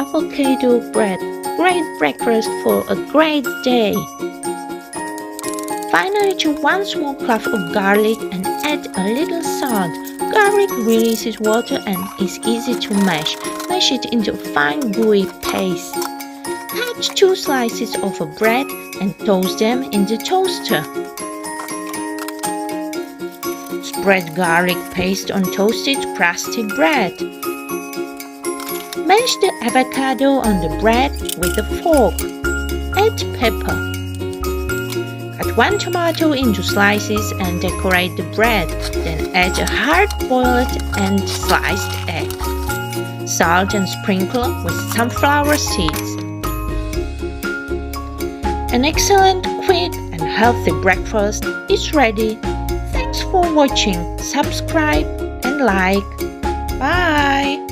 avocado bread. Great breakfast for a great day. Finally, chew 1 small clove of garlic and add a little salt. Garlic releases water and is easy to mash. Mash it into a fine gooey paste. Cut 2 slices of bread and toast them in the toaster. Spread garlic paste on toasted crusty bread. Mash the avocado on the bread with a fork. Add pepper. Cut 1 tomato into slices and decorate the bread. Then add a hard-boiled and sliced egg. Salt and sprinkle with sunflower seeds. An excellent, quick and healthy breakfast is ready. Thanks for watching. Subscribe and like. Bye!